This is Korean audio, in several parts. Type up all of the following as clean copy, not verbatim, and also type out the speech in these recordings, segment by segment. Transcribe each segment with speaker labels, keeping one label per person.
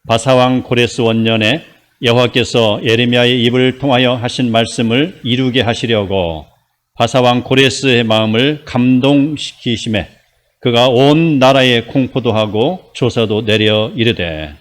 Speaker 1: 바사왕 고레스 원년에 여호와께서 예레미야의 입을 통하여 하신 말씀을 이루게 하시려고 바사왕 고레스의 마음을 감동시키심에 그가 온 나라에 공포도 하고 조서도 내려 이르되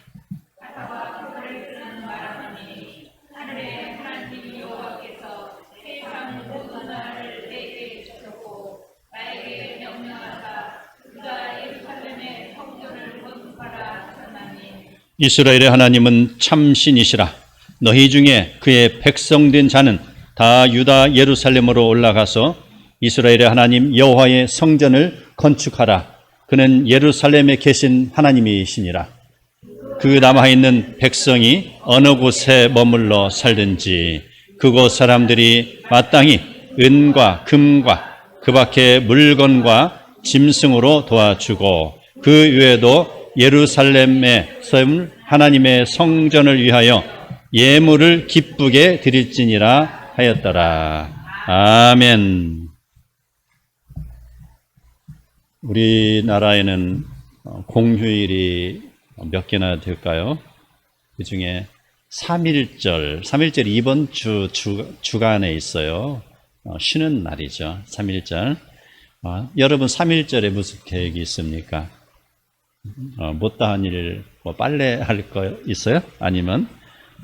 Speaker 1: 이스라엘의 하나님은 참신이시라. 너희 중에 그의 백성된 자는 다 유다 예루살렘으로 올라가서 이스라엘의 하나님 여호와의 성전을 건축하라. 그는 예루살렘에 계신 하나님이시니라. 그 남아있는 백성이 어느 곳에 머물러 살든지 그곳 사람들이 마땅히 은과 금과 그 밖의 물건과 짐승으로 도와주고 그 외에도 예루살렘에 세운 하나님의 성전을 위하여 예물을 기쁘게 드릴지니라 하였더라. 아멘. 우리나라에는 공휴일이 몇 개나 될까요? 그 중에 3.1절 이번 주간에 있어요. 쉬는 날이죠. 3.1절. 여러분 3.1절에 무슨 계획이 있습니까? 못다한 일, 빨래 할 거 있어요? 아니면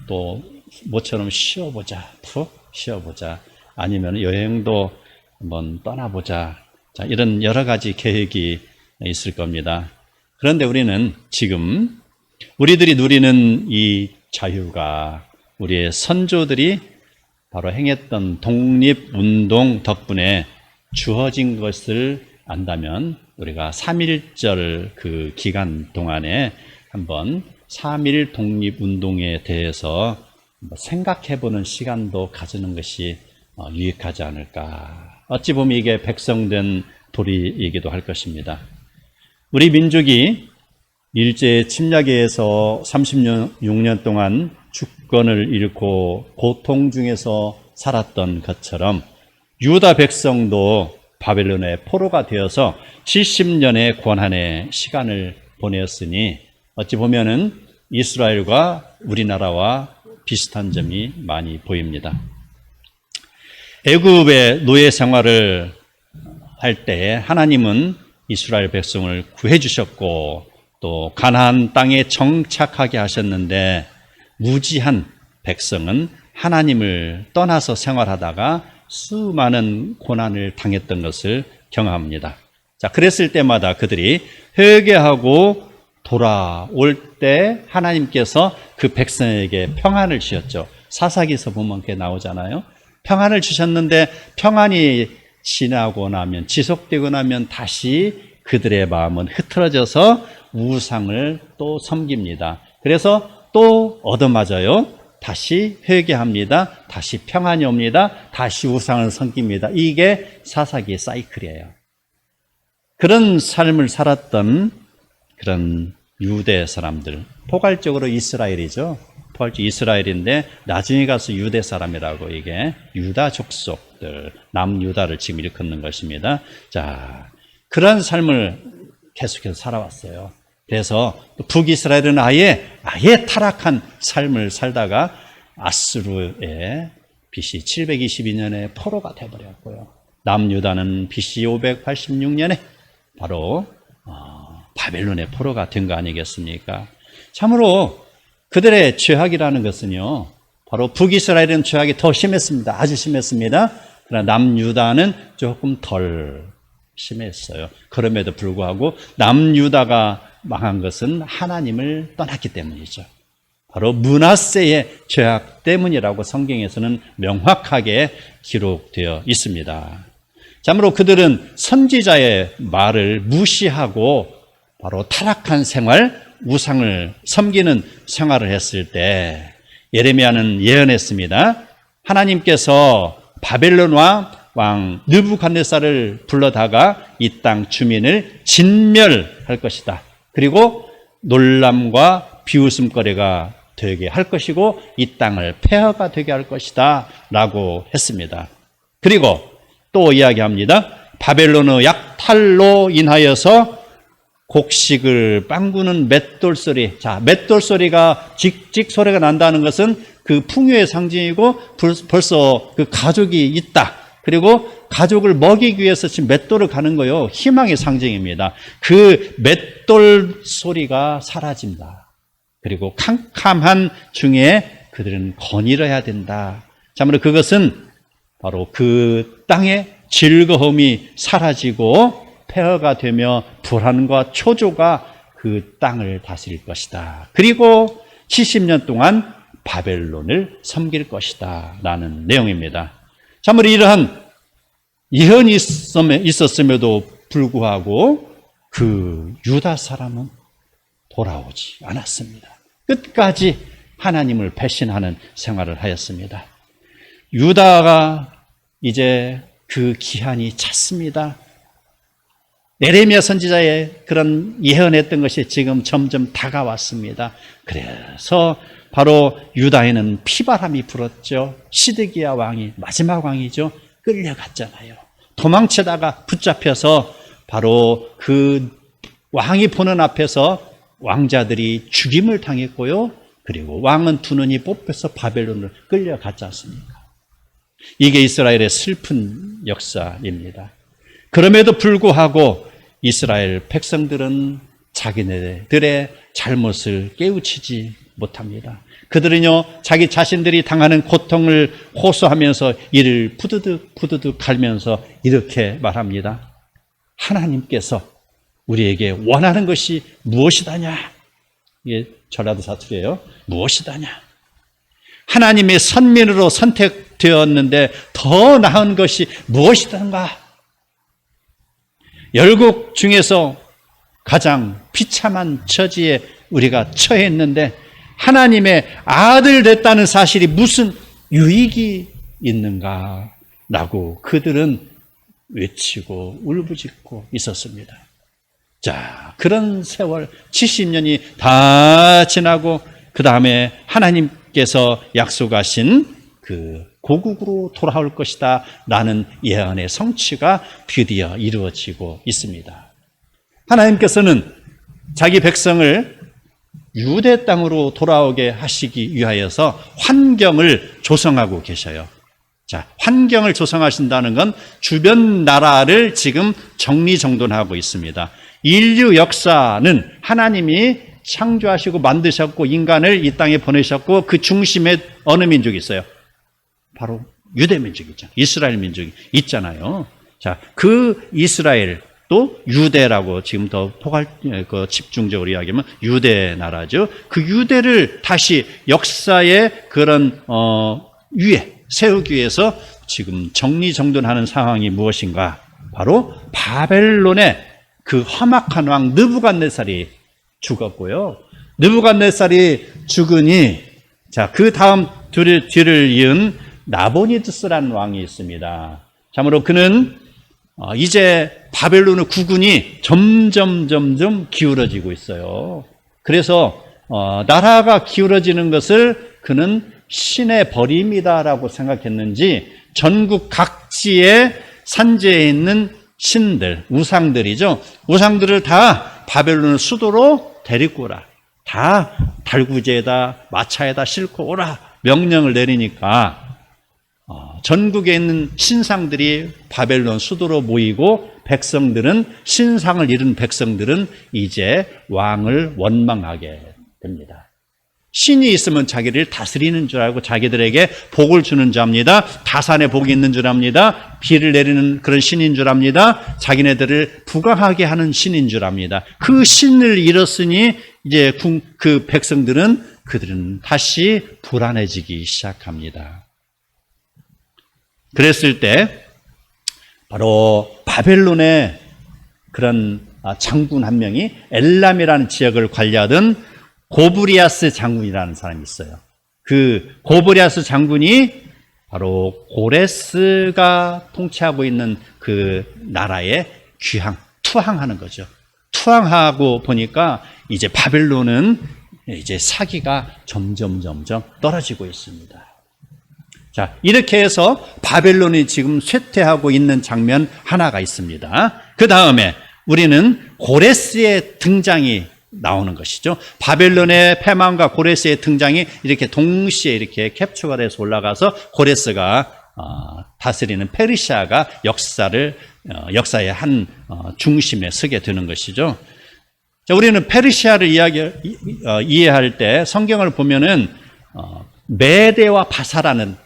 Speaker 1: 또 모처럼 쉬어보자, 푹 쉬어보자. 아니면 여행도 한번 떠나보자. 자, 이런 여러 가지 계획이 있을 겁니다. 그런데 우리는 지금 우리들이 누리는 이 자유가 우리의 선조들이 바로 행했던 독립운동 덕분에 주어진 것을 안다면 우리가 3.1절 그 기간 동안에 한번 3.1 독립운동에 대해서 생각해보는 시간도 가지는 것이 유익하지 않을까. 어찌 보면 이게 백성된 도리이기도 할 것입니다. 우리 민족이 일제 침략에 의해서 36년 동안 주권을 잃고 고통 중에서 살았던 것처럼 유다 백성도 바벨론의 포로가 되어서 70년의 고난의 시간을 보내었으니 어찌 보면은 이스라엘과 우리나라와 비슷한 점이 많이 보입니다. 애굽의 노예 생활을 할 때 하나님은 이스라엘 백성을 구해 주셨고 또 가나안 땅에 정착하게 하셨는데 무지한 백성은 하나님을 떠나서 생활하다가 수많은 고난을 당했던 것을 경험합니다. 자, 그랬을 때마다 그들이 회개하고 돌아올 때 하나님께서 그 백성에게 평안을 주셨죠. 사사기서 보면 그게 나오잖아요. 평안을 주셨는데 평안이 지나고 나면 지속되고 나면 다시 그들의 마음은 흐트러져서 우상을 또 섬깁니다. 그래서 또 얻어맞아요. 다시 회개합니다. 다시 평안이 옵니다. 다시 우상을 섬깁니다. 이게 사사기의 사이클이에요. 그런 삶을 살았던 그런 유대 사람들, 포괄적으로 이스라엘이죠. 포괄적으로 이스라엘인데 나중에 가서 유대 사람이라고 이게 유다 족속들, 남유다를 지금 일컫는 것입니다. 자, 그런 삶을 계속해서 살아왔어요. 그래서 북이스라엘은 아예 타락한 삶을 살다가 아수르의 BC 722년에 포로가 되어버렸고요. 남유다는 BC 586년에 바로 바벨론의 포로가 된 거 아니겠습니까? 참으로 그들의 죄악이라는 것은요, 바로 북이스라엘은 죄악이 더 심했습니다. 아주 심했습니다. 그러나 남유다는 조금 덜 심했어요. 그럼에도 불구하고 남유다가 망한 것은 하나님을 떠났기 때문이죠. 바로 므낫세의 죄악 때문이라고 성경에서는 명확하게 기록되어 있습니다. 참으로 그들은 선지자의 말을 무시하고 바로 타락한 생활, 우상을 섬기는 생활을 했을 때 예레미야는 예언했습니다. 하나님께서 바벨론 왕 느부갓네살을 불러다가 이 땅 주민을 진멸할 것이다. 그리고 놀람과 비웃음거리가 되게 할 것이고 이 땅을 폐허가 되게 할 것이다 라고 했습니다. 그리고 또 이야기합니다. 바벨론의 약탈로 인하여서 곡식을 빵구는 맷돌 소리. 자, 맷돌 소리가 직직 소리가 난다는 것은 그 풍요의 상징이고 벌써 그 가족이 있다. 그리고 가족을 먹이기 위해서 지금 맷돌을 가는 거요. 희망의 상징입니다. 그 맷돌 소리가 사라진다. 그리고 캄캄한 중에 그들은 거닐어야 된다. 참으로 그것은 바로 그 땅의 즐거움이 사라지고 폐허가 되며 불안과 초조가 그 땅을 다스릴 것이다. 그리고 70년 동안 바벨론을 섬길 것이다 라는 내용입니다. 참으로 이러한 예언이 있었음에도 불구하고 그 유다 사람은 돌아오지 않았습니다. 끝까지 하나님을 배신하는 생활을 하였습니다. 유다가 이제 그 기한이 찼습니다. 예레미야 선지자의 그런 예언했던 것이 지금 점점 다가왔습니다. 그래서 바로 유다에는 피바람이 불었죠. 시드기야 왕이 마지막 왕이죠. 끌려갔잖아요. 도망치다가 붙잡혀서 바로 그 왕이 보는 앞에서 왕자들이 죽임을 당했고요. 그리고 왕은 두 눈이 뽑혀서 바벨론을 끌려갔지 않습니까? 이게 이스라엘의 슬픈 역사입니다. 그럼에도 불구하고 이스라엘 백성들은 자기네들의 잘못을 깨우치지 못합니다. 그들은요, 자기 자신들이 당하는 고통을 호소하면서 이를 푸드득 갈면서 이렇게 말합니다. 하나님께서 우리에게 원하는 것이 무엇이다냐? 이게 전라도 사투리예요. 무엇이다냐? 하나님의 선민으로 선택되었는데 더 나은 것이 무엇이던가? 열국 중에서 가장 비참한 처지에 우리가 처했는데 하나님의 아들 됐다는 사실이 무슨 유익이 있는가? 라고 그들은 외치고 울부짖고 있었습니다. 자, 그런 세월 70년이 다 지나고 그 다음에 하나님께서 약속하신 그 고국으로 돌아올 것이다 라는 예언의 성취가 드디어 이루어지고 있습니다. 하나님께서는 자기 백성을 유대 땅으로 돌아오게 하시기 위하여서 환경을 조성하고 계셔요. 자, 환경을 조성하신다는 건 주변 나라를 지금 정리정돈하고 있습니다. 인류 역사는 하나님이 창조하시고 만드셨고 인간을 이 땅에 보내셨고 그 중심에 어느 민족이 있어요? 바로 유대 민족이 있잖아요. 이스라엘 민족이 있잖아요. 자, 그 이스라엘 또 유대라고 지금 더 집중적으로 이야기하면 유대 나라죠. 그 유대를 다시 역사의 그런 위에 세우기 위해서 지금 정리정돈하는 상황이 무엇인가? 바로 바벨론의 그 험악한 왕 느부갓네살이 죽었고요. 느부갓네살이 죽으니 자, 그 다음 뒤를 이은 나보니드스라는 왕이 있습니다. 참으로 그는 이제 바벨론의 국군이 점점 기울어지고 있어요. 그래서 나라가 기울어지는 것을 그는 신의 벌임이다라고 생각했는지 전국 각지의 산지에 있는 신들, 우상들이죠. 우상들을 다 바벨론의 수도로 데리고 오라. 다 달구지에다 마차에다 싣고 오라. 명령을 내리니까 전국에 있는 신상들이 바벨론 수도로 모이고 백성들은 신상을 잃은 백성들은 이제 왕을 원망하게 됩니다. 신이 있으면 자기를 다스리는 줄 알고 자기들에게 복을 주는 줄 압니다. 다산에 복이 있는 줄 압니다. 비를 내리는 그런 신인 줄 압니다. 자기네들을 부강하게 하는 신인 줄 압니다. 그 신을 잃었으니 이제 그 그들은 다시 불안해지기 시작합니다. 그랬을 때 바로 바벨론의 그런 장군 한 명이 엘람이라는 지역을 관리하던 고브리아스 장군이라는 사람이 있어요. 그 고브리아스 장군이 바로 고레스가 통치하고 있는 그 나라에 투항하는 거죠. 투항하고 보니까 이제 바벨론은 이제 사기가 점점 떨어지고 있습니다. 자, 이렇게 해서 바벨론이 지금 쇠퇴하고 있는 장면 하나가 있습니다. 그 다음에 우리는 고레스의 등장이 나오는 것이죠. 바벨론의 패망과 고레스의 등장이 이렇게 동시에 이렇게 캡처가 돼서 올라가서 고레스가 다스리는 페르시아가 역사의 한 중심에 서게 되는 것이죠. 자, 우리는 페르시아를 이해할 때 성경을 보면은 메대와 바사라는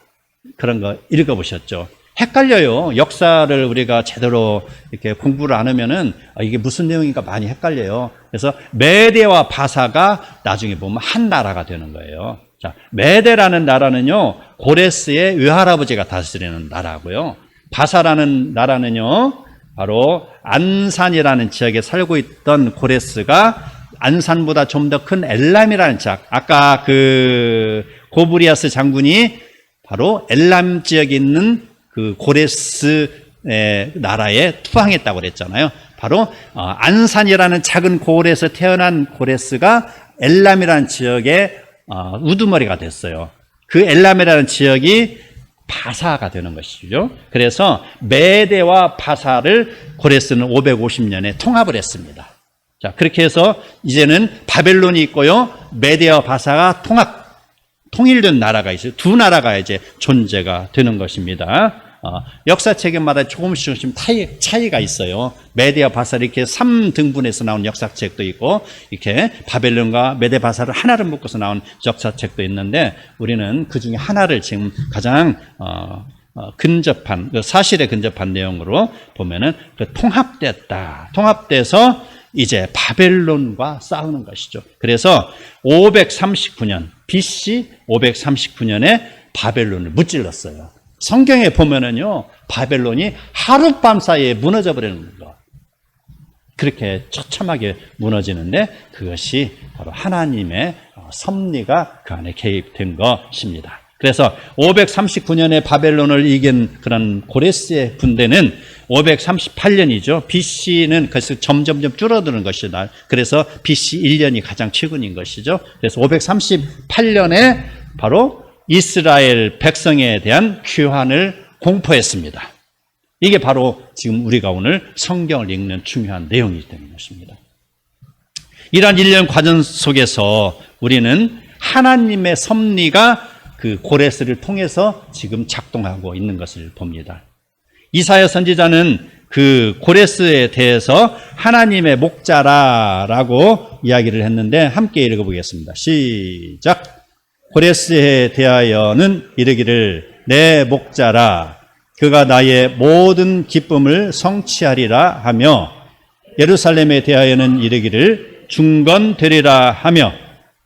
Speaker 1: 그런 거 읽어보셨죠? 헷갈려요. 역사를 우리가 제대로 이렇게 공부를 안 하면은 이게 무슨 내용인가 많이 헷갈려요. 그래서 메대와 바사가 나중에 보면 한 나라가 되는 거예요. 자, 메대라는 나라는요, 고레스의 외할아버지가 다스리는 나라고요. 바사라는 나라는요, 바로 안산이라는 지역에 살고 있던 고레스가 안산보다 좀 더 큰 엘람이라는 지역, 아까 그 고브리아스 장군이 바로 엘람 지역에 있는 그 고레스의 나라에 투항했다고 그랬잖아요. 바로 안산이라는 작은 고을에서 태어난 고레스가 엘람이라는 지역의 우두머리가 됐어요. 그 엘람이라는 지역이 바사가 되는 것이죠. 그래서 메대와 바사를 고레스는 550년에 통합을 했습니다. 자, 그렇게 해서 이제는 바벨론이 있고요, 메대와 바사가 통일된 나라가 있어요. 두 나라가 이제 존재가 되는 것입니다. 역사책마다 조금씩 차이가 있어요. 메대와 바사를 이렇게 3등분해서 나온 역사책도 있고, 이렇게 바벨론과 메대 바사를 하나를 묶어서 나온 역사책도 있는데, 우리는 그 중에 하나를 지금 가장 근접한, 사실에 근접한 내용으로 보면은 통합돼서 이제 바벨론과 싸우는 것이죠. 그래서 539년, BC 539년에 바벨론을 무찔렀어요. 성경에 보면은요, 바벨론이 하룻밤 사이에 무너져 버리는 거. 그렇게 처참하게 무너지는데, 그것이 바로 하나님의 섭리가 그 안에 개입된 것입니다. 그래서 539년에 바벨론을 이긴 그런 고레스의 군대는 538년이죠. BC는 그래서 점점 줄어드는 것이다. 그래서 BC 1년이 가장 최근인 것이죠. 그래서 538년에 바로 이스라엘 백성에 대한 귀환을 공포했습니다. 이게 바로 지금 우리가 오늘 성경을 읽는 중요한 내용이 되는 것입니다. 이러한 1년 과정 속에서 우리는 하나님의 섭리가 그 고레스를 통해서 지금 작동하고 있는 것을 봅니다. 이사야 선지자는 그 고레스에 대해서 하나님의 목자라라고 이야기를 했는데, 함께 읽어보겠습니다. 시작. 고레스에 대하여는 이르기를 내 목자라, 그가 나의 모든 기쁨을 성취하리라 하며, 예루살렘에 대하여는 이르기를 중건되리라 하며,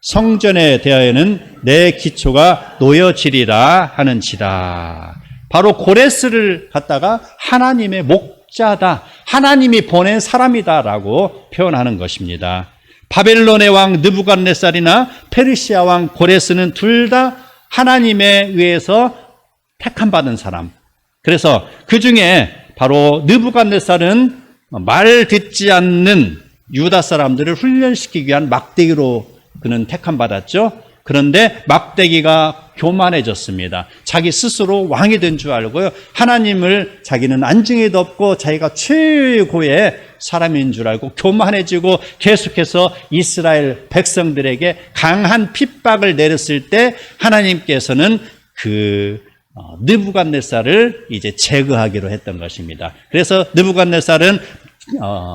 Speaker 1: 성전에 대하여는 내 기초가 놓여지리라 하는지라. 바로 고레스를 갖다가 하나님의 목자다, 하나님이 보낸 사람이다라고 표현하는 것입니다. 바벨론의 왕 느부갓네살이나 페르시아 왕 고레스는 둘 다 하나님에 의해서 택함받은 사람. 그래서 그 중에 바로 느부갓네살은 말 듣지 않는 유다 사람들을 훈련시키기 위한 막대기로 그는 택함받았죠. 그런데 막대기가 교만해졌습니다. 자기 스스로 왕이 된 줄 알고요, 하나님을 자기는 안중에도 없고 자기가 최고의 사람인 줄 알고 교만해지고 계속해서 이스라엘 백성들에게 강한 핍박을 내렸을 때 하나님께서는 그 느부갓네살을 이제 제거하기로 했던 것입니다. 그래서 느부갓네살은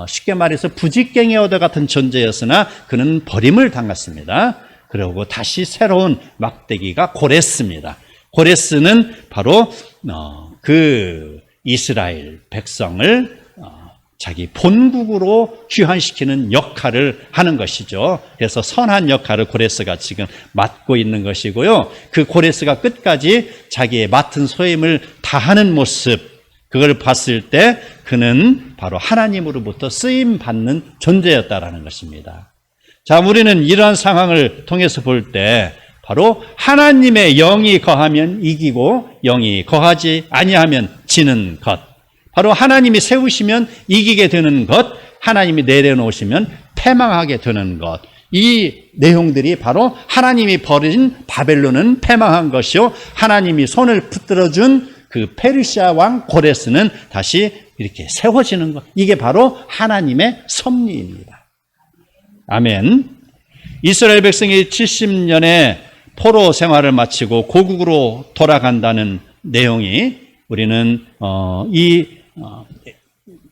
Speaker 1: 쉽게 말해서 부직갱이어도 같은 존재였으나 그는 버림을 당했습니다. 그리고 다시 새로운 막대기가 고레스입니다. 고레스는 바로 그 이스라엘 백성을 자기 본국으로 귀환시키는 역할을 하는 것이죠. 그래서 선한 역할을 고레스가 지금 맡고 있는 것이고요. 그 고레스가 끝까지 자기의 맡은 소임을 다하는 모습, 그걸 봤을 때 그는 바로 하나님으로부터 쓰임받는 존재였다라는 것입니다. 자, 우리는 이러한 상황을 통해서 볼 때 바로 하나님의 영이 거하면 이기고 영이 거하지 아니하면 지는 것, 바로 하나님이 세우시면 이기게 되는 것, 하나님이 내려놓으시면 패망하게 되는 것, 이 내용들이 바로 하나님이 버린 바벨론은 패망한 것이요, 하나님이 손을 붙들어준 그 페르시아 왕 고레스는 다시 이렇게 세워지는 것. 이게 바로 하나님의 섭리입니다. 아멘. 이스라엘 백성이 70년의 포로 생활을 마치고 고국으로 돌아간다는 내용이 우리는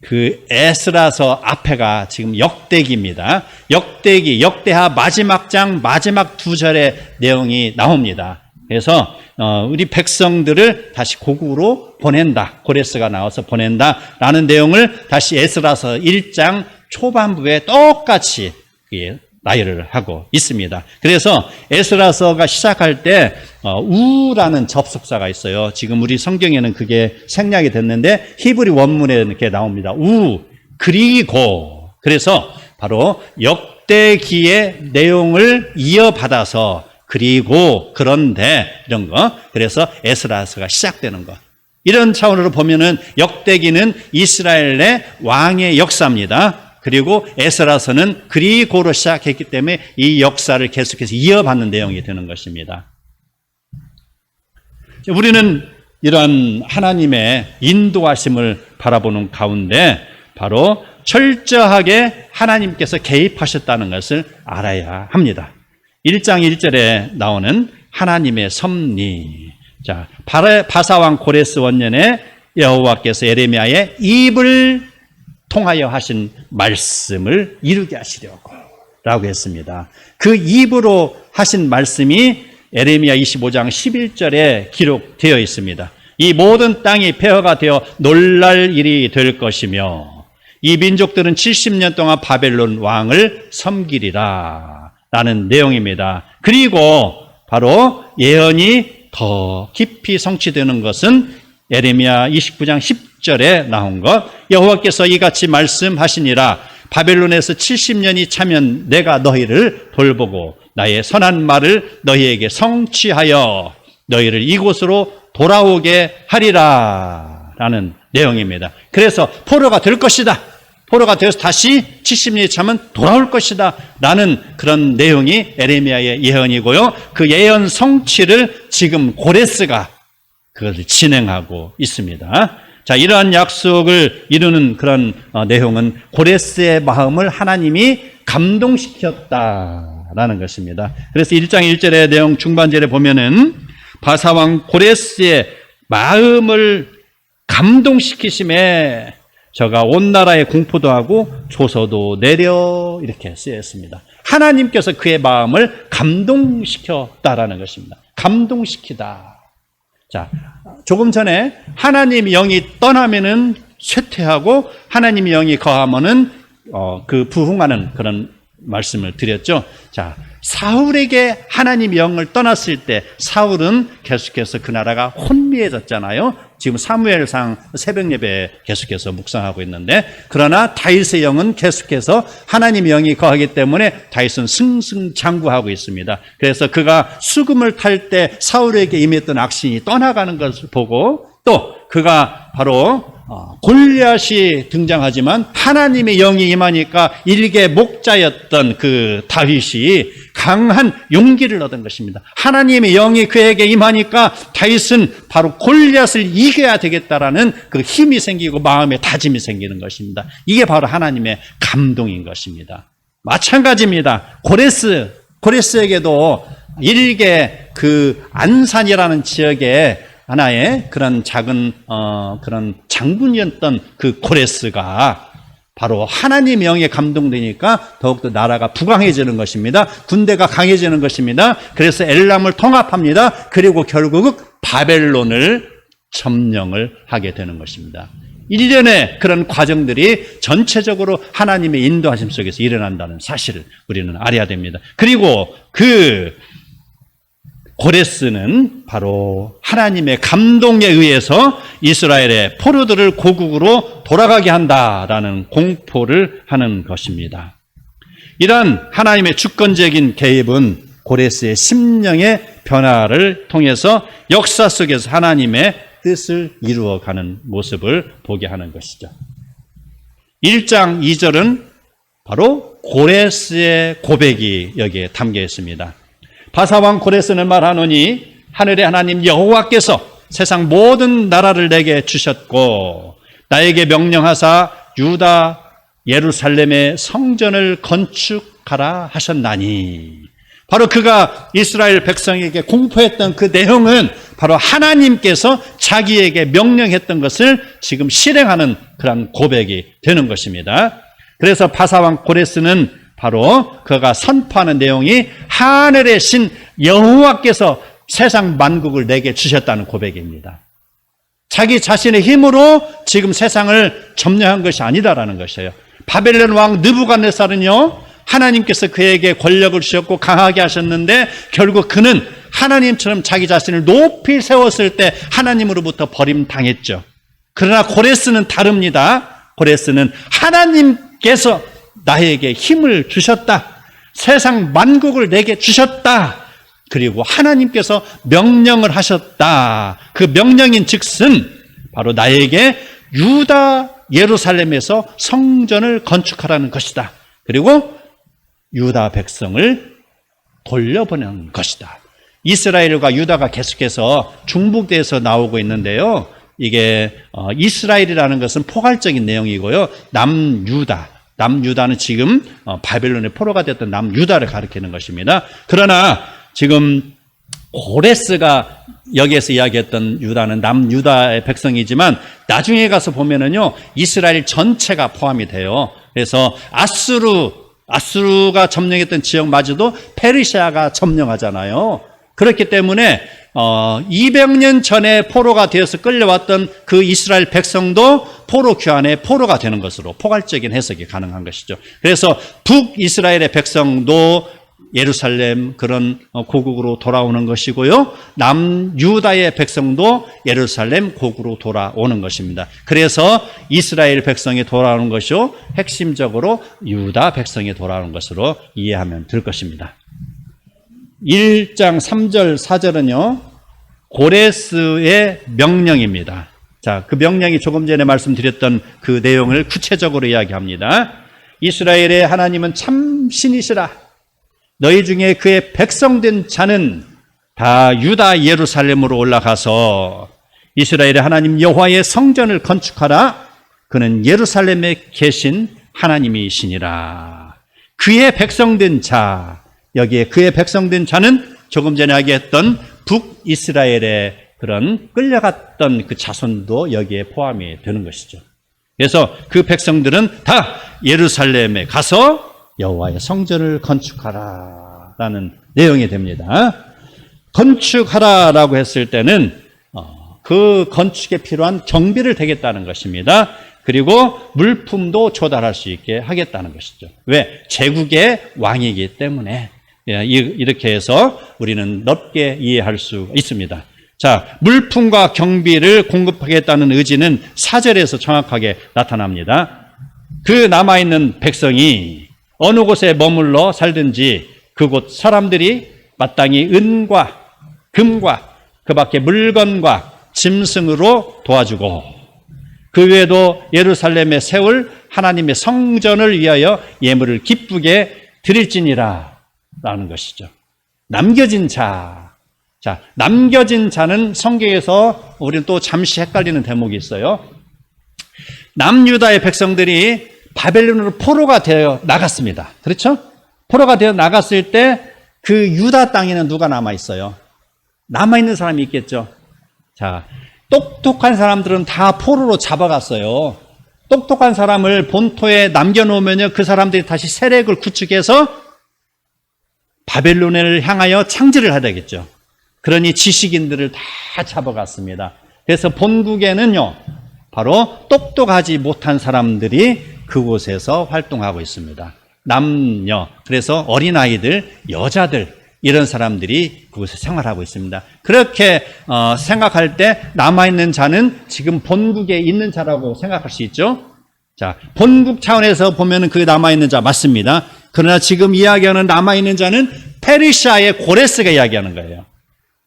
Speaker 1: 그 에스라서 앞에가 지금 역대기입니다. 역대하 마지막 장 마지막 2절의 내용이 나옵니다. 그래서 우리 백성들을 다시 고국으로 보낸다. 고레스가 나와서 보낸다라는 내용을 다시 에스라서 1장 초반부에 똑같이 나열을 하고 있습니다. 그래서 에스라서가 시작할 때 우라는 접속사가 있어요. 지금 우리 성경에는 그게 생략이 됐는데 히브리 원문에 이렇게 나옵니다. 우, 그리고. 그래서 바로 역대기의 내용을 이어받아서 그리고, 그런데 이런 거. 그래서 에스라서가 시작되는 거. 이런 차원으로 보면은 역대기는 이스라엘의 왕의 역사입니다. 그리고 에스라서는 그리고로 시작했기 때문에 이 역사를 계속해서 이어받는 내용이 되는 것입니다. 우리는 이러한 하나님의 인도하심을 바라보는 가운데 바로 철저하게 하나님께서 개입하셨다는 것을 알아야 합니다. 1장 1절에 나오는 하나님의 섭리. 자, 바사왕 고레스 원년에 여호와께서 예레미야의 입을 통하여 하신 말씀을 이루게 하시려고 라고 했습니다. 그 입으로 하신 말씀이 예레미야 25장 11절에 기록되어 있습니다. 이 모든 땅이 폐허가 되어 놀랄 일이 될 것이며 이 민족들은 70년 동안 바벨론 왕을 섬기리라 라는 내용입니다. 그리고 바로 예언이 더 깊이 성취되는 것은 예레미야 29장 10절에 나온 것. 여호와께서 이같이 말씀하시니라. 바벨론에서 70년이 차면 내가 너희를 돌보고 나의 선한 말을 너희에게 성취하여 너희를 이곳으로 돌아오게 하리라 라는 내용입니다. 그래서 포로가 될 것이다. 포로가 되어서 다시 70년이 차면 돌아올 것이다 라는 그런 내용이 예레미야의 예언이고요. 그 예언 성취를 지금 고레스가 그것을 진행하고 있습니다. 자, 이러한 약속을 이루는 그런 내용은 고레스의 마음을 하나님이 감동시켰다라는 것입니다. 그래서 1장 1절의 내용 중반절에 보면은 바사왕 고레스의 마음을 감동시키심에 저가 온 나라에 공포도 하고 조서도 내려 이렇게 쓰였습니다. 하나님께서 그의 마음을 감동시켰다라는 것입니다. 감동시키다. 자, 조금 전에 하나님 영이 떠나면은 쇠퇴하고 하나님 영이 거하면은 그 부흥하는 그런 말씀을 드렸죠. 자, 사울에게 하나님 영을 떠났을 때 사울은 계속해서 그 나라가 혼미해졌잖아요. 지금 사무엘상 새벽 예배 계속해서 묵상하고 있는데, 그러나 다윗의 영은 계속해서 하나님 영이 거하기 때문에 다윗은 승승장구하고 있습니다. 그래서 그가 수금을 탈 때 사울에게 임했던 악신이 떠나가는 것을 보고, 또 그가 바로 골리앗이 등장하지만 하나님의 영이 임하니까 일개 목자였던 그 다윗이 강한 용기를 얻은 것입니다. 하나님의 영이 그에게 임하니까 다윗은 바로 골리앗을 이겨야 되겠다라는 그 힘이 생기고 마음의 다짐이 생기는 것입니다. 이게 바로 하나님의 감동인 것입니다. 마찬가지입니다. 고레스에게도 일개 그 안산이라는 지역에 하나의 그런 작은 그런 장군이었던 그 고레스가 바로 하나님의 영에 감동되니까 더욱더 나라가 부강해지는 것입니다. 군대가 강해지는 것입니다. 그래서 엘람을 통합합니다. 그리고 결국 바벨론을 점령을 하게 되는 것입니다. 일련의 그런 과정들이 전체적으로 하나님의 인도하심 속에서 일어난다는 사실을 우리는 알아야 됩니다. 그리고 그 고레스는 바로 하나님의 감동에 의해서 이스라엘의 포로들을 고국으로 돌아가게 한다라는 공포를 하는 것입니다. 이러한 하나님의 주권적인 개입은 고레스의 심령의 변화를 통해서 역사 속에서 하나님의 뜻을 이루어가는 모습을 보게 하는 것이죠. 1장 2절은 바로 고레스의 고백이 여기에 담겨 있습니다. 바사왕 고레스는 말하노니 하늘의 하나님 여호와께서 세상 모든 나라를 내게 주셨고 나에게 명령하사 유다 예루살렘의 성전을 건축하라 하셨나니. 바로 그가 이스라엘 백성에게 공포했던 그 내용은 바로 하나님께서 자기에게 명령했던 것을 지금 실행하는 그런 고백이 되는 것입니다. 그래서 바사왕 고레스는 바로 그가 선포하는 내용이 하늘의 신 여호와께서 세상 만국을 내게 주셨다는 고백입니다. 자기 자신의 힘으로 지금 세상을 점령한 것이 아니다라는 것이에요. 바벨론 왕 느부갓네살은요, 하나님께서 그에게 권력을 주셨고 강하게 하셨는데 결국 그는 하나님처럼 자기 자신을 높이 세웠을 때 하나님으로부터 버림당했죠. 그러나 고레스는 다릅니다. 고레스는 하나님께서 나에게 힘을 주셨다. 세상 만국을 내게 주셨다. 그리고 하나님께서 명령을 하셨다. 그 명령인 즉슨 바로 나에게 유다 예루살렘에서 성전을 건축하라는 것이다. 그리고 유다 백성을 돌려보내는 것이다. 이스라엘과 유다가 계속해서 중복돼서 나오고 있는데요. 이게 이스라엘이라는 것은 포괄적인 내용이고요. 남유다는 지금 바벨론의 포로가 됐던 남유다를 가리키는 것입니다. 그러나 지금 고레스가 여기에서 이야기했던 유다는 남유다의 백성이지만 나중에 가서 보면은요, 이스라엘 전체가 포함이 돼요. 그래서 아수르가 점령했던 지역마저도 페르시아가 점령하잖아요. 그렇기 때문에 200년 전에 포로가 되어서 끌려왔던 그 이스라엘 백성도 포로 귀환의 포로가 되는 것으로 포괄적인 해석이 가능한 것이죠. 그래서 북이스라엘의 백성도 예루살렘 그런 고국으로 돌아오는 것이고요. 남유다의 백성도 예루살렘 고국으로 돌아오는 것입니다. 그래서 이스라엘 백성이 돌아오는 것이요, 핵심적으로 유다 백성이 돌아오는 것으로 이해하면 될 것입니다. 1장 3절 4절은요 고레스의 명령입니다. 자, 그 명령이 조금 전에 말씀드렸던 그 내용을 구체적으로 이야기합니다. 이스라엘의 하나님은 참 신이시라. 너희 중에 그의 백성된 자는 다 유다 예루살렘으로 올라가서 이스라엘의 하나님 여호와의 성전을 건축하라. 그는 예루살렘에 계신 하나님이시니라. 그의 백성된 자, 여기에 그의 백성된 자는 조금 전에 이야기했던 북이스라엘의 그런 끌려갔던 그 자손도 여기에 포함이 되는 것이죠. 그래서 그 백성들은 다 예루살렘에 가서 여호와의 성전을 건축하라 라는 내용이 됩니다. 건축하라라고 했을 때는 그 건축에 필요한 경비를 대겠다는 것입니다. 그리고 물품도 조달할 수 있게 하겠다는 것이죠. 왜? 제국의 왕이기 때문에. 이렇게 해서 우리는 넓게 이해할 수 있습니다. 자, 물품과 경비를 공급하겠다는 의지는 4절에서 정확하게 나타납니다. 그 남아있는 백성이 어느 곳에 머물러 살든지 그곳 사람들이 마땅히 은과 금과 그 밖에 물건과 짐승으로 도와주고 그 외에도 예루살렘에 세울 하나님의 성전을 위하여 예물을 기쁘게 드릴지니라 라는 것이죠. 남겨진 자. 자, 남겨진 자는 성경에서 우리는 또 잠시 헷갈리는 대목이 있어요. 남유다의 백성들이 바벨론으로 포로가 되어 나갔습니다. 그렇죠? 포로가 되어 나갔을 때 그 유다 땅에는 누가 남아있어요? 남아있는 사람이 있겠죠. 자, 똑똑한 사람들은 다 포로로 잡아갔어요. 똑똑한 사람을 본토에 남겨놓으면요, 그 사람들이 다시 세력을 구축해서 바벨론을 향하여 창제를 해야 되겠죠. 그러니 지식인들을 다 잡아갔습니다. 그래서 본국에는요, 바로 똑똑하지 못한 사람들이 그곳에서 활동하고 있습니다. 남녀, 그래서 어린아이들, 여자들, 이런 사람들이 그곳에 생활하고 있습니다. 그렇게 생각할 때 남아있는 자는 지금 본국에 있는 자라고 생각할 수 있죠. 자, 본국 차원에서 보면 그 남아있는 자 맞습니다. 그러나 지금 이야기하는 남아있는 자는 페르시아의 고레스가 이야기하는 거예요.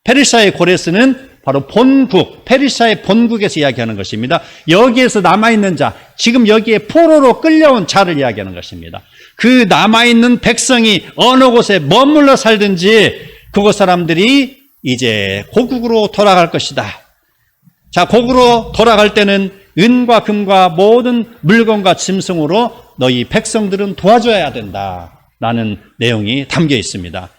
Speaker 1: 페르시아의 고레스는 바로 본국, 페르시아의 본국에서 이야기하는 것입니다. 여기에서 남아있는 자, 지금 여기에 포로로 끌려온 자를 이야기하는 것입니다. 그 남아있는 백성이 어느 곳에 머물러 살든지 그곳 사람들이 이제 고국으로 돌아갈 것이다. 자, 고국으로 돌아갈 때는 은과 금과 모든 물건과 짐승으로 너희 백성들은 도와줘야 된다라는 내용이 담겨 있습니다.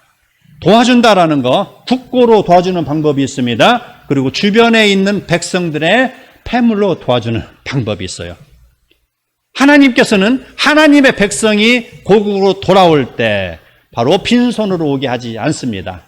Speaker 1: 도와준다라는 거, 국고로 도와주는 방법이 있습니다. 그리고 주변에 있는 백성들의 폐물로 도와주는 방법이 있어요. 하나님께서는 하나님의 백성이 고국으로 돌아올 때 바로 빈손으로 오게 하지 않습니다.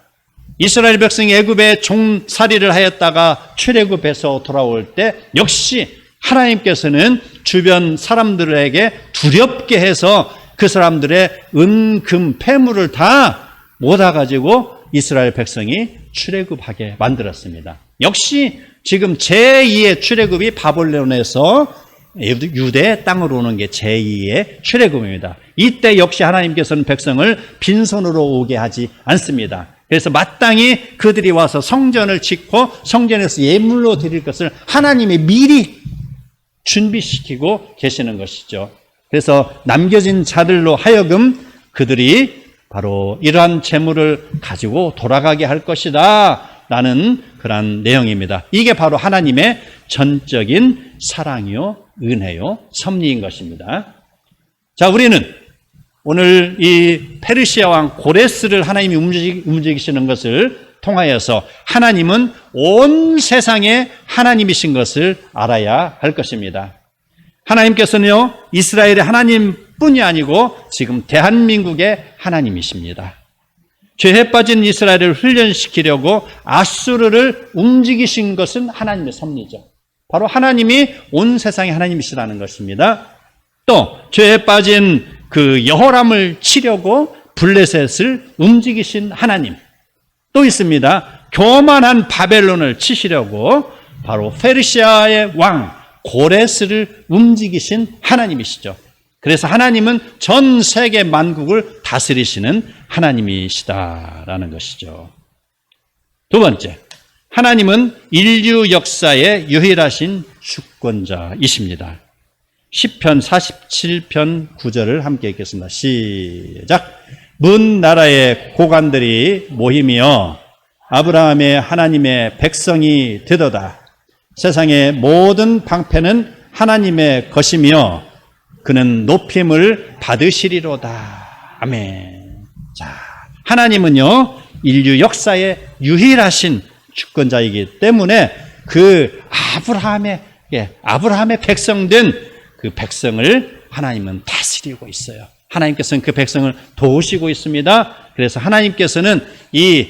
Speaker 1: 이스라엘 백성이 애굽에 종살이를 하였다가 출애굽해서 돌아올 때 역시 하나님께서는 주변 사람들에게 두렵게 해서 그 사람들의 은, 금, 폐물을 다 모아가지고 이스라엘 백성이 출애굽하게 만들었습니다. 역시 지금 제2의 출애굽이 바벨론에서 유대 땅으로 오는 게 제2의 출애굽입니다. 이때 역시 하나님께서는 백성을 빈손으로 오게 하지 않습니다. 그래서 마땅히 그들이 와서 성전을 짓고 성전에서 예물로 드릴 것을 하나님이 미리 준비시키고 계시는 것이죠. 그래서 남겨진 자들로 하여금 그들이 바로 이러한 재물을 가지고 돌아가게 할 것이다 라는 그런 내용입니다. 이게 바로 하나님의 전적인 사랑이요, 은혜요, 섭리인 것입니다. 자, 우리는 오늘 이 페르시아 왕 고레스를 하나님이 움직이시는 것을 통하여서 하나님은 온 세상의 하나님이신 것을 알아야 할 것입니다. 하나님께서는요, 이스라엘의 하나님뿐이 아니고 지금 대한민국의 하나님이십니다. 죄에 빠진 이스라엘을 훈련시키려고 아수르를 움직이신 것은 하나님의 섭리죠. 바로 하나님이 온 세상의 하나님이시라는 것입니다. 또 죄에 빠진 그 여호람을 치려고 블레셋을 움직이신 하나님 또 있습니다. 교만한 바벨론을 치시려고 바로 페르시아의 왕 고레스를 움직이신 하나님이시죠. 그래서 하나님은 전 세계 만국을 다스리시는 하나님이시다라는 것이죠. 두 번째, 하나님은 인류 역사의 유일하신 주권자이십니다. 시편 47편 9절을 함께 읽겠습니다. 시작. 먼 나라의 고관들이 모이며 아브라함의 하나님의 백성이 되도다. 세상의 모든 방패는 하나님의 것이며 그는 높임을 받으시리로다. 아멘. 자, 하나님은요, 인류 역사의 유일하신 주권자이기 때문에 그 아브라함의 백성된 그 백성을 하나님은 다스리고 있어요. 하나님께서는 그 백성을 도우시고 있습니다. 그래서 하나님께서는 이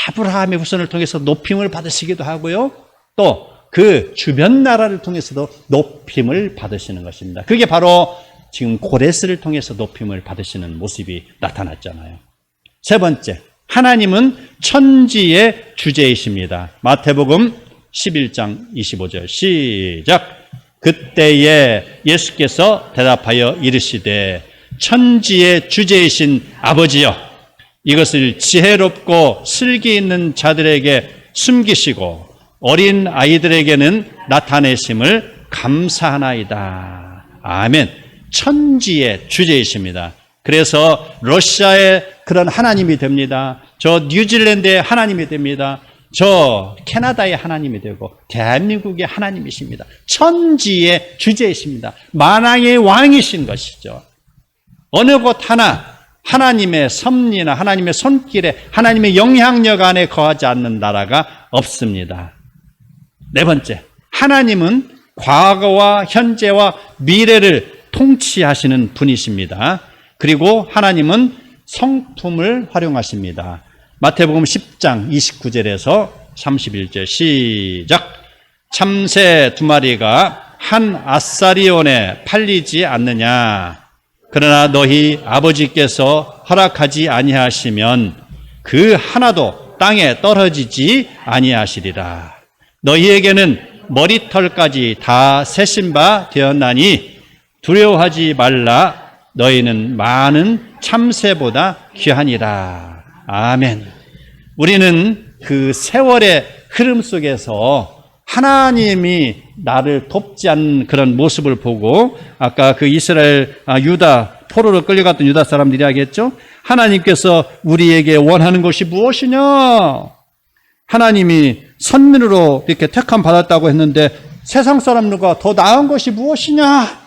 Speaker 1: 아브라함의 후손을 통해서 높임을 받으시기도 하고요. 또 그 주변 나라를 통해서도 높임을 받으시는 것입니다. 그게 바로 지금 고레스를 통해서 높임을 받으시는 모습이 나타났잖아요. 세 번째, 하나님은 천지의 주제이십니다. 마태복음 11장 25절 시작. 그때에 예수께서 대답하여 이르시되 천지의 주제이신 아버지여, 이것을 지혜롭고 슬기 있는 자들에게 숨기시고 어린 아이들에게는 나타내심을 감사하나이다. 아멘. 천지의 주제이십니다. 그래서 러시아의 그런 하나님이 됩니다. 저 뉴질랜드의 하나님이 됩니다. 저 캐나다의 하나님이 되고 대한민국의 하나님이십니다. 천지의 주제이십니다. 만왕의 왕이신 것이죠. 어느 곳 하나 하나님의 섭리나 하나님의 손길에 하나님의 영향력 안에 거하지 않는 나라가 없습니다. 네 번째, 하나님은 과거와 현재와 미래를 통치하시는 분이십니다. 그리고 하나님은 성품을 활용하십니다. 마태복음 10장 29절에서 31절 시작. 참새 2마리가 한 아사리온에 팔리지 않느냐. 그러나 너희 아버지께서 허락하지 아니하시면 그 하나도 땅에 떨어지지 아니하시리라. 너희에게는 머리털까지 다 세신 바 되었나니 두려워하지 말라. 너희는 많은 참새보다 귀하니라. 아멘. 우리는 그 세월의 흐름 속에서 하나님이 나를 돕지 않는 그런 모습을 보고 아까 그 이스라엘 유다 포로로 끌려갔던 유다 사람들이 하겠죠. 하나님께서 우리에게 원하는 것이 무엇이냐? 하나님이 선민으로 이렇게 택함 받았다고 했는데 세상 사람들과 더 나은 것이 무엇이냐?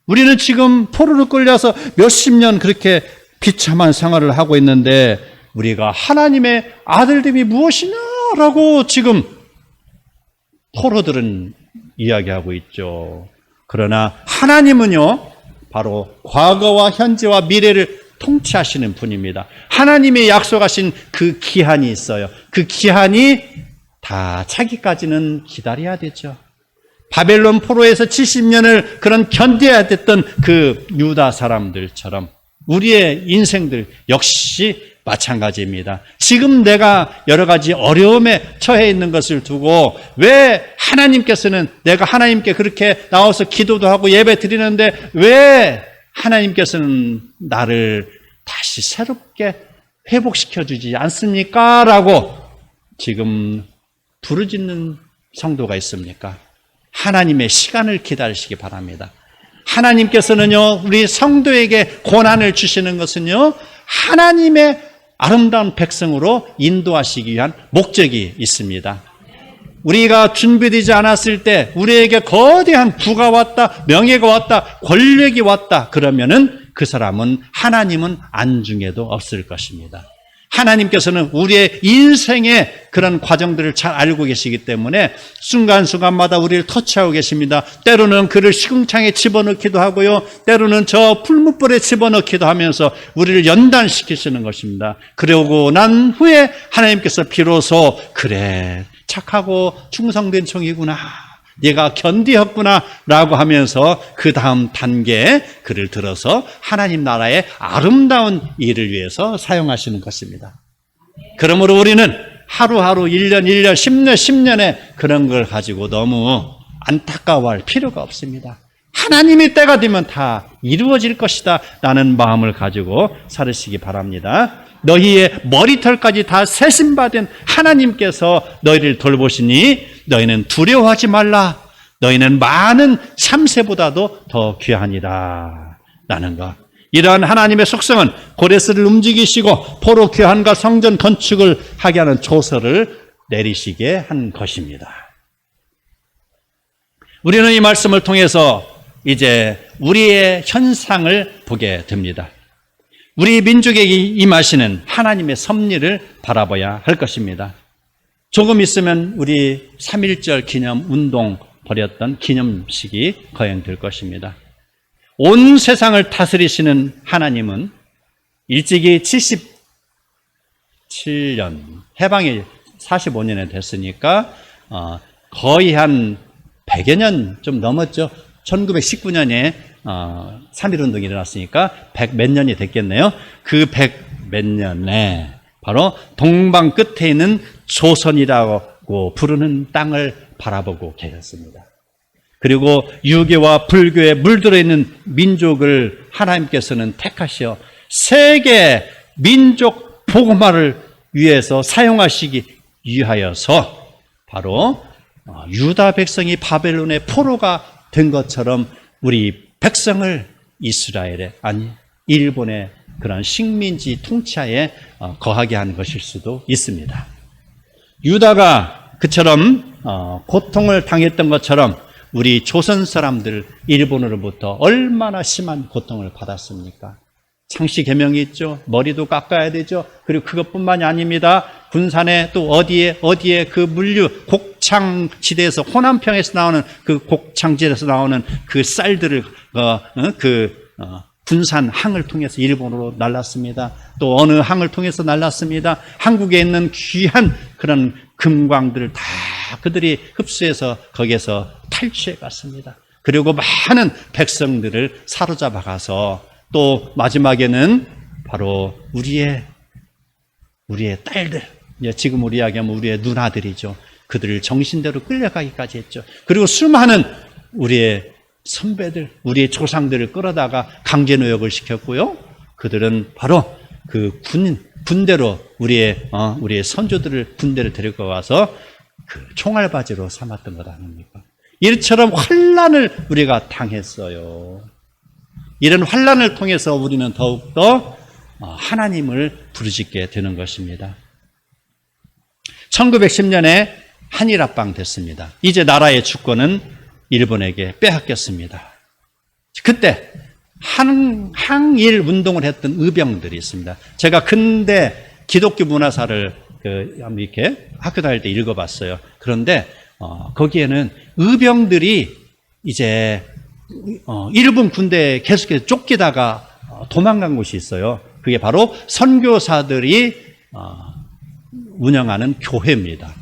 Speaker 1: 우리는 지금 포로로 끌려서 몇십 년 그렇게 비참한 생활을 하고 있는데 우리가 하나님의 아들됨이 무엇이냐라고 지금 포로들은 이야기하고 있죠. 그러나 하나님은요, 바로 과거와 현재와 미래를 통치하시는 분입니다. 하나님의 약속하신 그 기한이 있어요. 그 기한이 다 차기까지는 기다려야 되죠. 바벨론 포로에서 70년을 그런 견뎌야 됐던 그 유다 사람들처럼 우리의 인생들 역시 마찬가지입니다. 지금 내가 여러 가지 어려움에 처해 있는 것을 두고 왜 하나님께서는 내가 하나님께 그렇게 나와서 기도도 하고 예배 드리는데 왜 하나님께서는 나를 다시 새롭게 회복시켜 주지 않습니까? 라고 지금 부르짖는 성도가 있습니까? 하나님의 시간을 기다리시기 바랍니다. 하나님께서는요, 우리 성도에게 고난을 주시는 것은요, 하나님의 아름다운 백성으로 인도하시기 위한 목적이 있습니다. 우리가 준비되지 않았을 때 우리에게 거대한 부가 왔다, 명예가 왔다, 권력이 왔다 그러면은 그 사람은 하나님은 안중에도 없을 것입니다. 하나님께서는 우리의 인생의 그런 과정들을 잘 알고 계시기 때문에 순간순간마다 우리를 터치하고 계십니다. 때로는 그를 시궁창에 집어넣기도 하고요. 때로는 저 풀무불에 집어넣기도 하면서 우리를 연단시키시는 것입니다. 그러고 난 후에 하나님께서 비로소 그래, 착하고 충성된 종이구나, 네가 견디었구나 라고 하면서 그 다음 단계에 그를 들어서 하나님 나라의 아름다운 일을 위해서 사용하시는 것입니다. 그러므로 우리는 하루하루 1년 1년 10년 10년에 그런 걸 가지고 너무 안타까워할 필요가 없습니다. 하나님의 때가 되면 다 이루어질 것이다 라는 마음을 가지고 살으시기 바랍니다. 너희의 머리털까지 다 세심받은 하나님께서 너희를 돌보시니 너희는 두려워하지 말라. 너희는 많은 참새보다도 더 귀하니라 라는 것. 이러한 하나님의 속성은 고레스를 움직이시고 포로 귀환과 성전 건축을 하게 하는 조서를 내리시게 한 것입니다. 우리는 이 말씀을 통해서 이제 우리의 현상을 보게 됩니다. 우리 민족에게 임하시는 하나님의 섭리를 바라봐야 할 것입니다. 조금 있으면 우리 3.1절 기념 운동 벌였던 기념식이 거행될 것입니다. 온 세상을 다스리시는 하나님은 일찍이 77년, 해방이 45년에 됐으니까 거의 한 100여 년 좀 넘었죠. 1919년에 3.1운동이 일어났으니까 100 몇 년이 됐겠네요. 그 100 몇 년에 바로 동방 끝에 있는 조선이라고 부르는 땅을 바라보고 계셨습니다. 그리고 유교와 불교에 물들어 있는 민족을 하나님께서는 택하시어 세계 민족 복음화를 위해서 사용하시기 위하여서 바로 유다 백성이 바벨론의 포로가 된 것처럼 우리 백성을 이스라엘의, 아니 일본의 그런 식민지 통치하에 거하게 한 것일 수도 있습니다. 유다가 그처럼 고통을 당했던 것처럼 우리 조선 사람들 일본으로부터 얼마나 심한 고통을 받았습니까? 창씨 계명이 있죠. 머리도 깎아야 되죠. 그리고 그것뿐만이 아닙니다. 군산에 또 어디에 그 물류 곡창지대에서 호남평에서 나오는 그 곡창지대에서 나오는 그 쌀들을 군산 항을 통해서 일본으로 날랐습니다. 또 어느 항을 통해서 날랐습니다. 한국에 있는 귀한 그런 금광들을 다 그들이 흡수해서 거기에서 탈취해 갔습니다. 그리고 많은 백성들을 사로잡아 가서 또 마지막에는 바로 우리의 딸들, 지금 우리 이야기하면 우리의 누나들이죠. 그들을 정신대로 끌려가기까지 했죠. 그리고 수많은 우리의 선배들, 우리의 조상들을 끌어다가 강제노역을 시켰고요. 그들은 바로 그 군대로 우리의 선조들을 군대를 데리고 와서 그 총알바지로 삼았던 것 아닙니까? 이처럼 환난을 우리가 당했어요. 이런 환난을 통해서 우리는 더욱더 하나님을 부르짖게 되는 것입니다. 1910년에 한일합방 됐습니다. 이제 나라의 주권은 일본에게 빼앗겼습니다. 그때 항일 운동을 했던 의병들이 있습니다. 제가 근대 기독교 문화사를 이렇게 학교 다닐 때 읽어봤어요. 그런데 거기에는 의병들이 이제 일본 군대에 계속해서 쫓기다가 도망간 곳이 있어요. 그게 바로 선교사들이 운영하는 교회입니다.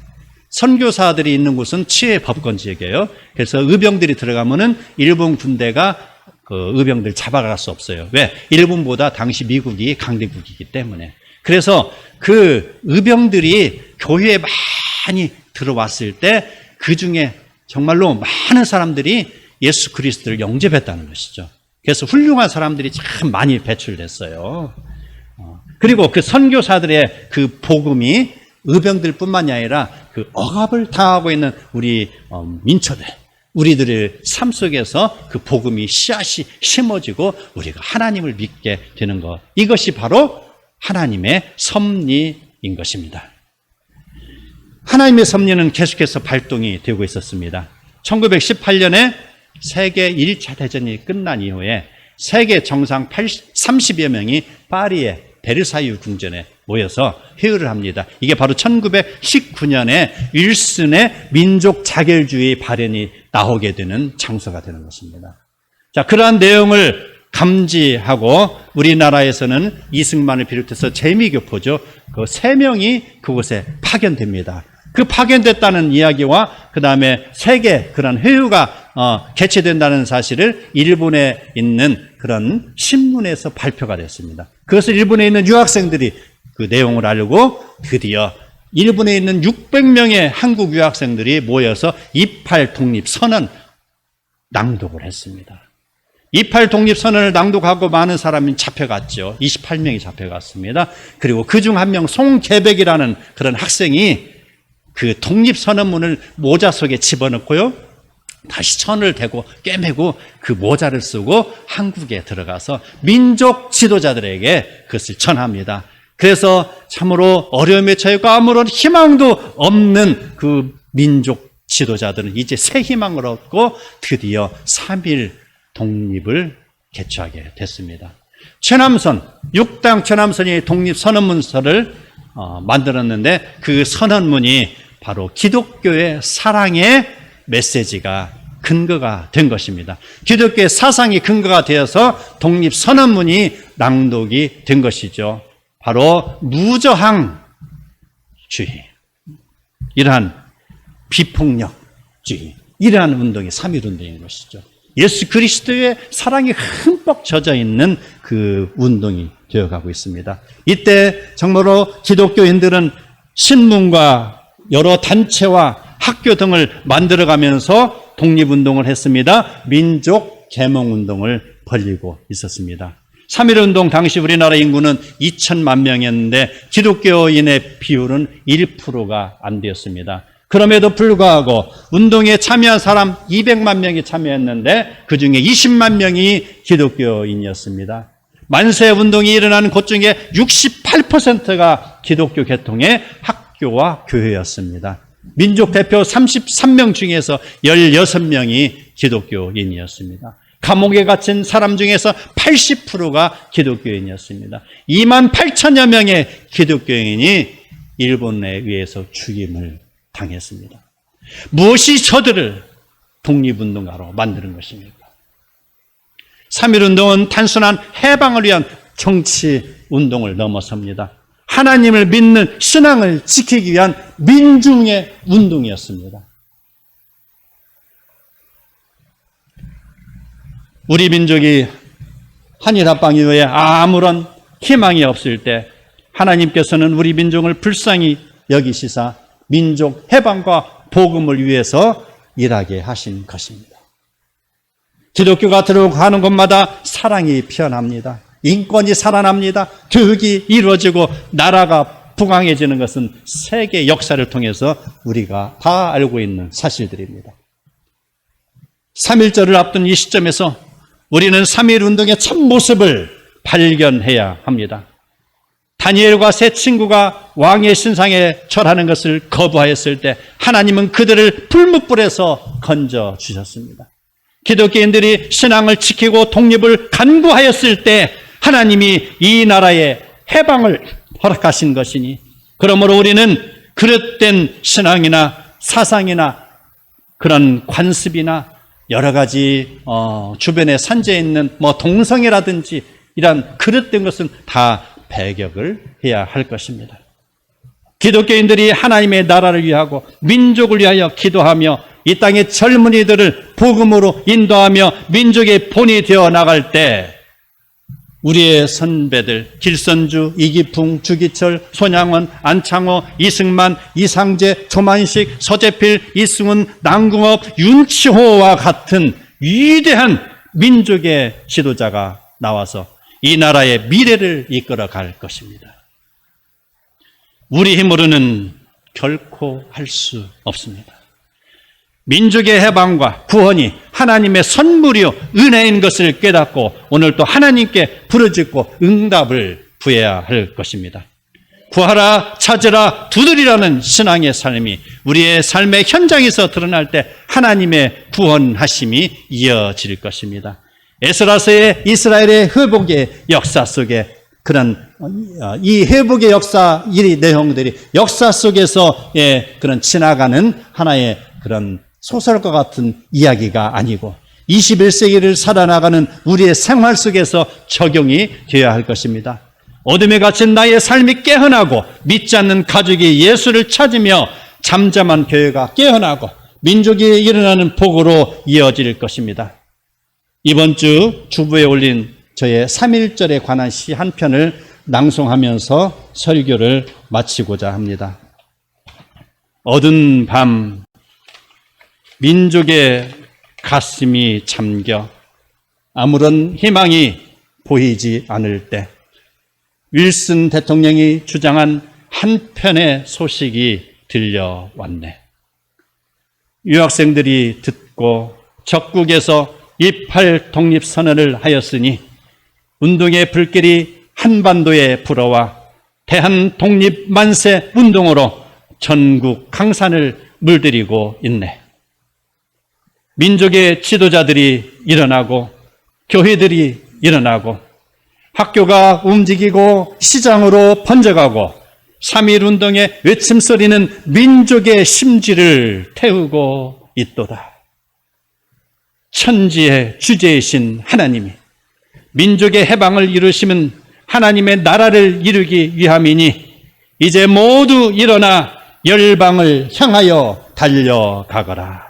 Speaker 1: 선교사들이 있는 곳은 치해 법권 지역이에요. 그래서 의병들이 들어가면은 일본 군대가 그 의병들 잡아갈 수 없어요. 왜? 일본보다 당시 미국이 강대국이기 때문에. 그래서 그 의병들이 교회에 많이 들어왔을 때 그 중에 정말로 많은 사람들이 예수 그리스도를 영접했다는 것이죠. 그래서 훌륭한 사람들이 참 많이 배출됐어요. 그리고 그 선교사들의 그 복음이 의병들뿐만이 아니라 그 억압을 당하고 있는 우리 민초들, 우리들의 삶 속에서 그 복음이 씨앗이 심어지고 우리가 하나님을 믿게 되는 것, 이것이 바로 하나님의 섭리인 것입니다. 하나님의 섭리는 계속해서 발동이 되고 있었습니다. 1918년에 세계 1차 대전이 끝난 이후에 세계 정상 30여 명이 파리의 베르사유 궁전에 모여서 회의를 합니다. 이게 바로 1919년에 윌슨의 민족 자결주의 발현이 나오게 되는 장소가 되는 것입니다. 자, 그러한 내용을 감지하고 우리나라에서는 이승만을 비롯해서 재미교포죠. 그 3명이 그곳에 파견됩니다. 그 파견됐다는 이야기와 그 다음에 세계 그런 회의가 개최된다는 사실을 일본에 있는 그런 신문에서 발표가 됐습니다. 그것을 일본에 있는 유학생들이 그 내용을 알고 드디어 일본에 있는 600명의 한국 유학생들이 모여서 28 독립선언 낭독을 했습니다. 28 독립선언을 낭독하고 많은 사람이 잡혀갔죠. 28명이 잡혀갔습니다. 그리고 그중 한 명 송계백이라는 그런 학생이 그 독립선언문을 모자 속에 집어넣고요, 다시 천을 대고 꿰매고 그 모자를 쓰고 한국에 들어가서 민족 지도자들에게 그것을 전합니다. 그래서 참으로 어려움에 처했고 아무런 희망도 없는 그 민족 지도자들은 이제 새 희망을 얻고 드디어 3.1 독립을 개최하게 됐습니다. 최남선, 6당 최남선이 독립선언문서를 만들었는데 그 선언문이 바로 기독교의 사랑의 메시지가 근거가 된 것입니다. 기독교의 사상이 근거가 되어서 독립선언문이 낭독이 된 것이죠. 바로 무저항주의, 이러한 비폭력주의, 이러한 운동이 3.1 운동인 것이죠. 예수 그리스도의 사랑이 흠뻑 젖어 있는 그 운동이 되어가고 있습니다. 이때 정말로 기독교인들은 신문과 여러 단체와 학교 등을 만들어가면서 독립운동을 했습니다. 민족 계몽운동을 벌이고 있었습니다. 3.1운동 당시 우리나라 인구는 2천만 명이었는데 기독교인의 비율은 1%가 안 되었습니다. 그럼에도 불구하고 운동에 참여한 사람 200만 명이 참여했는데 그중에 20만 명이 기독교인이었습니다. 만세운동이 일어나는 곳 중에 68%가 기독교 계통의 학교와 교회였습니다. 민족 대표 33명 중에서 16명이 기독교인이었습니다. 감옥에 갇힌 사람 중에서 80%가 기독교인이었습니다. 2만 8천여 명의 기독교인이 일본에 의해서 죽임을 당했습니다. 무엇이 저들을 독립운동가로 만드는 것입니까? 3.1운동은 단순한 해방을 위한 정치운동을 넘어섭니다. 하나님을 믿는 신앙을 지키기 위한 민중의 운동이었습니다. 우리 민족이 한일합방 이후에 아무런 희망이 없을 때 하나님께서는 우리 민족을 불쌍히 여기시사 민족 해방과 복음을 위해서 일하게 하신 것입니다. 기독교가 들어가는 곳마다 사랑이 피어납니다. 인권이 살아납니다. 교육이 이루어지고 나라가 부강해지는 것은 세계 역사를 통해서 우리가 다 알고 있는 사실들입니다. 3.1절을 앞둔 이 시점에서 우리는 3.1운동의 참 모습을 발견해야 합니다. 다니엘과 세 친구가 왕의 신상에 절하는 것을 거부하였을 때 하나님은 그들을 불뭇불에서 건져 주셨습니다. 기독교인들이 신앙을 지키고 독립을 간구하였을 때 하나님이 이 나라의 해방을 허락하신 것이니, 그러므로 우리는 그릇된 신앙이나 사상이나 그런 관습이나 여러 가지 주변에 산재해 있는 동성애라든지 이런 그릇된 것은 다 배격을 해야 할 것입니다. 기독교인들이 하나님의 나라를 위하고 민족을 위하여 기도하며 이 땅의 젊은이들을 복음으로 인도하며 민족의 본이 되어 나갈 때 우리의 선배들 길선주, 이기풍, 주기철, 손양원, 안창호, 이승만, 이상재, 조만식, 서재필, 이승훈, 남궁업, 윤치호와 같은 위대한 민족의 지도자가 나와서 이 나라의 미래를 이끌어 갈 것입니다. 우리 힘으로는 결코 할 수 없습니다. 민족의 해방과 구원이 하나님의 선물이요 은혜인 것을 깨닫고 오늘 또 하나님께 부르짖고 응답을 구해야 할 것입니다. 구하라, 찾으라, 두드리라는 신앙의 삶이 우리의 삶의 현장에서 드러날 때 하나님의 구원하심이 이어질 것입니다. 에스라서의 이스라엘의 회복의 역사 속에 그런 이 회복의 역사, 이 내용들이 역사 속에서 그런 지나가는 하나의 그런 소설과 같은 이야기가 아니고 21세기를 살아나가는 우리의 생활 속에서 적용이 되어야 할 것입니다. 어둠에 갇힌 나의 삶이 깨어나고 믿지 않는 가족이 예수를 찾으며 잠잠한 교회가 깨어나고 민족이 일어나는 복으로 이어질 것입니다. 이번 주 주부에 올린 저의 3.1절에 관한 시 한 편을 낭송하면서 설교를 마치고자 합니다. 어두운 밤 민족의 가슴이 잠겨 아무런 희망이 보이지 않을 때 윌슨 대통령이 주장한 한 편의 소식이 들려왔네. 유학생들이 듣고 적국에서 28 독립선언을 하였으니 운동의 불길이 한반도에 불어와 대한 독립 만세 운동으로 전국 강산을 물들이고 있네. 민족의 지도자들이 일어나고 교회들이 일어나고 학교가 움직이고 시장으로 번져가고 3.1 운동의 외침소리는 민족의 심지를 태우고 있도다. 천지의 주제이신 하나님이 민족의 해방을 이루시면 하나님의 나라를 이루기 위함이니 이제 모두 일어나 열방을 향하여 달려가거라.